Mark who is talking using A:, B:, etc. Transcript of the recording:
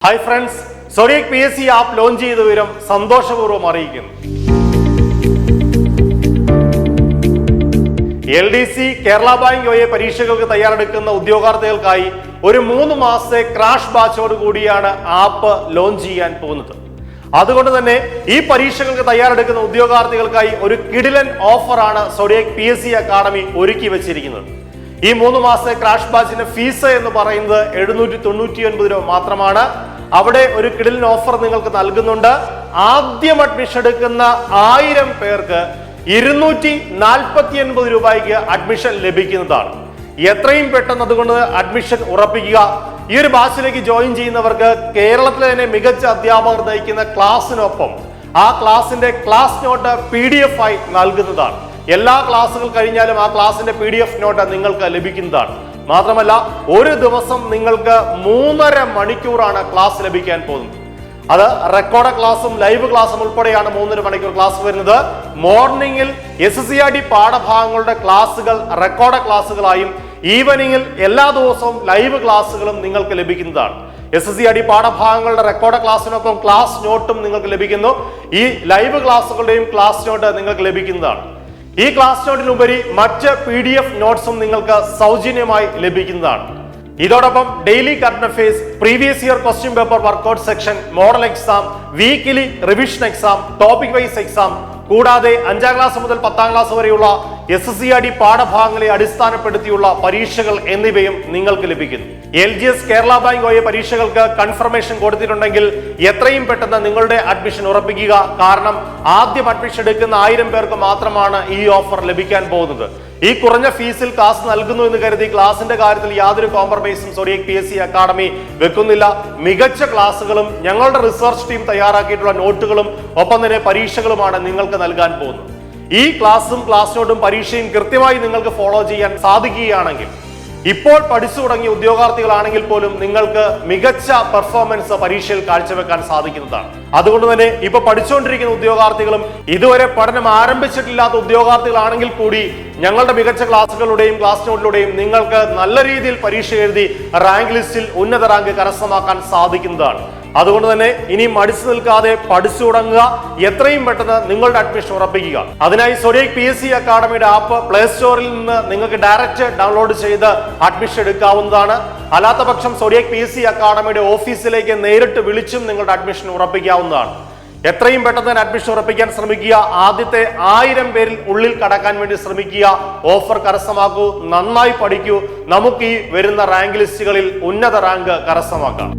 A: Hi friends, Zodiac PSC app launch ചെയ്ത വിവരം സന്തോഷപൂർവ്വം അറിയിക്കുന്നു. LDC കേരള ബാങ്ക് OA പരീക്ഷകൾക്ക് തയ്യാറെടുക്കുന്ന ഉദ്യോഗാർത്ഥികൾക്കായി ഒരു 3 മാസത്തെ ക്രാഷ് ബാച്ചോട് കൂടിയാണ് ആപ്പ് ലോഞ്ച് ചെയ്യാൻ പോകുന്നത്. അതുകൊണ്ട് തന്നെ ഈ പരീക്ഷകൾക്ക് തയ്യാറെടുക്കുന്ന ഉദ്യോഗാർത്ഥികൾക്കായി ഒരു കിടിലൻ ഓഫറാണ് Zodiac PSC അക്കാദമി ഒരുക്കി വെച്ചിരിക്കുന്നത്. ഈ 3 മാസത്തെ ക്രാഷ് ബാച്ചിന്റെ ഫീസ് എന്ന് പറയുന്നത് 799 രൂപ മാത്രമാണ്. അവിടെ ഒരു കിടിലൻ ഓഫർ നിങ്ങൾക്ക് നൽകുന്നുണ്ട്. ആദ്യം അഡ്മിഷൻ എടുക്കുന്ന 1000 പേർക്ക് 249 രൂപയ്ക്ക് അഡ്മിഷൻ ലഭിക്കുന്നതാണ്. എത്രയും പെട്ടെന്ന് അതുകൊണ്ട് അഡ്മിഷൻ ഉറപ്പിക്കുക. ഈ ഒരു ബാച്ചിലേക്ക് ജോയിൻ ചെയ്യുന്നവർക്ക് കേരളത്തിലെ തന്നെ മികച്ച അധ്യാപകർ നയിക്കുന്ന ക്ലാസ്സിനൊപ്പം ആ ക്ലാസിന്റെ ക്ലാസ് നോട്ട് PDF ആയി നൽകുന്നതാണ്. എല്ലാ ക്ലാസ്സുകൾ കഴിഞ്ഞാലും ആ ക്ലാസിന്റെ PDF നോട്ട് നിങ്ങൾക്ക് ലഭിക്കുന്നതാണ്. മാത്രമല്ല ഒരു ദിവസം നിങ്ങൾക്ക് 3.5 മണിക്കൂറാണ് ക്ലാസ് ലഭിക്കാൻ പോകുന്നത്. അത് റെക്കോർഡ് ക്ലാസും ലൈവ് ക്ലാസും ഉൾപ്പെടെയാണ് 3.5 മണിക്കൂർ ക്ലാസ് വരുന്നത്. മോർണിംഗിൽ SSCRT പാഠഭാഗങ്ങളുടെ ക്ലാസ്സുകൾ റെക്കോർഡ് ക്ലാസ്സുകളായും ഈവനിങ്ങിൽ എല്ലാ ദിവസവും ലൈവ് ക്ലാസ്സുകളും നിങ്ങൾക്ക് ലഭിക്കുന്നതാണ്. SSCRT പാഠഭാഗങ്ങളുടെ റെക്കോർഡ് ക്ലാസ്സിനൊപ്പം ക്ലാസ് നോട്ടും നിങ്ങൾക്ക് ലഭിക്കുന്നു. ഈ ലൈവ് ക്ലാസ്സുകളുടെയും ക്ലാസ് നോട്ട് നിങ്ങൾക്ക് ലഭിക്കുന്നതാണ്. ഈ ക്ലാസ് നോട്ടിനുപരി മറ്റ് PDF നോട്ട്സും നിങ്ങൾക്ക് സൗജന്യമായി ലഭിക്കുന്നതാണ്. ഇതോടൊപ്പം daily current affairs, previous year question paper workout section, model exam, weekly revision exam, topic wise exam, കൂടാതെ 5ാം ക്ലാസ് മുതൽ 10ാം ക്ലാസ് വരെയുള്ള SSCRT പാഠഭാഗങ്ങളെ അടിസ്ഥാനപ്പെടുത്തിയുള്ള പരീക്ഷകൾ എന്നിവയും നിങ്ങൾക്ക് ലഭിക്കുന്നു. LGS കേരള ബാങ്ക് OA പരീക്ഷകൾക്ക് കൺഫർമേഷൻ കൊടുത്തിട്ടുണ്ടെങ്കിൽ എത്രയും പെട്ടെന്ന് നിങ്ങളുടെ അഡ്മിഷൻ ഉറപ്പിക്കുക. കാരണം ആദ്യം അഡ്മിഷൻ എടുക്കുന്ന 1000 പേർക്ക് മാത്രമാണ് ഈ ഓഫർ ലഭിക്കാൻ പോകുന്നത്. ഈ കുറഞ്ഞ ഫീസിൽ ക്ലാസ് നൽകുന്നു എന്ന് കരുതി ക്ലാസിന്റെ കാര്യത്തിൽ യാതൊരു കോംപ്രമൈസും Zodiac PSC അക്കാദമി വെക്കുന്നില്ല. മികച്ച ക്ലാസ്സുകളും ഞങ്ങളുടെ റിസർച്ച് ടീം തയ്യാറാക്കിയിട്ടുള്ള നോട്ടുകളും ഒപ്പം തന്നെ പരീക്ഷകളുമാണ് നിങ്ങൾക്ക് നൽകാൻ പോകുന്നത്. ഈ ക്ലാസ്സും ക്ലാസ് നോട്ടും പരീക്ഷയും കൃത്യമായി നിങ്ങൾക്ക് ഫോളോ ചെയ്യാൻ സാധിക്കുകയാണെങ്കിൽ ഇപ്പോൾ പഠിച്ചു തുടങ്ങിയ ഉദ്യോഗാർത്ഥികളാണെങ്കിൽ പോലും നിങ്ങൾക്ക് മികച്ച പെർഫോമൻസ് പരീക്ഷയിൽ കാഴ്ചവെക്കാൻ സാധിക്കുന്നതാണ്. അതുകൊണ്ട് തന്നെ ഇപ്പൊ പഠിച്ചുകൊണ്ടിരിക്കുന്ന ഉദ്യോഗാർത്ഥികളും ഇതുവരെ പഠനം ആരംഭിച്ചിട്ടില്ലാത്ത ഉദ്യോഗാർത്ഥികളാണെങ്കിൽ കൂടി ഞങ്ങളുടെ മികച്ച ക്ലാസ്സുകളുടെയും ക്ലാസ് നോട്ടിലൂടെയും നിങ്ങൾക്ക് നല്ല രീതിയിൽ പരീക്ഷ എഴുതി റാങ്ക് ലിസ്റ്റിൽ ഉന്നത റാങ്ക് കരസ്ഥമാക്കാൻ സാധിക്കുന്നതാണ്. അതുകൊണ്ട് തന്നെ ഇനി മടിച്ചു നിൽക്കാതെ പഠിച്ചു തുടങ്ങുക. എത്രയും പെട്ടെന്ന് നിങ്ങളുടെ അഡ്മിഷൻ ഉറപ്പിക്കുക. അതിനായി Zodiac PSC അക്കാദമിയുടെ ആപ്പ് പ്ലേ സ്റ്റോറിൽ നിന്ന് നിങ്ങൾക്ക് ഡയറക്റ്റ് ഡൗൺലോഡ് ചെയ്ത് അഡ്മിഷൻ എടുക്കാവുന്നതാണ്. അല്ലാത്ത പക്ഷം Zodiac PSC അക്കാദമിയുടെ ഓഫീസിലേക്ക് നേരിട്ട് വിളിച്ചും നിങ്ങളുടെ അഡ്മിഷൻ ഉറപ്പിക്കാവുന്നതാണ്. എത്രയും പെട്ടെന്ന് അഡ്മിഷൻ ഉറപ്പിക്കാൻ ശ്രമിക്കുക. ആദ്യത്തെ 1000 പേരിൽ ഉള്ളിൽ കടക്കാൻ വേണ്ടി ശ്രമിക്കുക. ഓഫർ കരസ്ഥമാക്കൂ. നന്നായി പഠിക്കൂ. നമുക്ക് ഈ വരുന്ന റാങ്ക് ലിസ്റ്റുകളിൽ ഉന്നത റാങ്ക് കരസ്ഥമാക്കാം.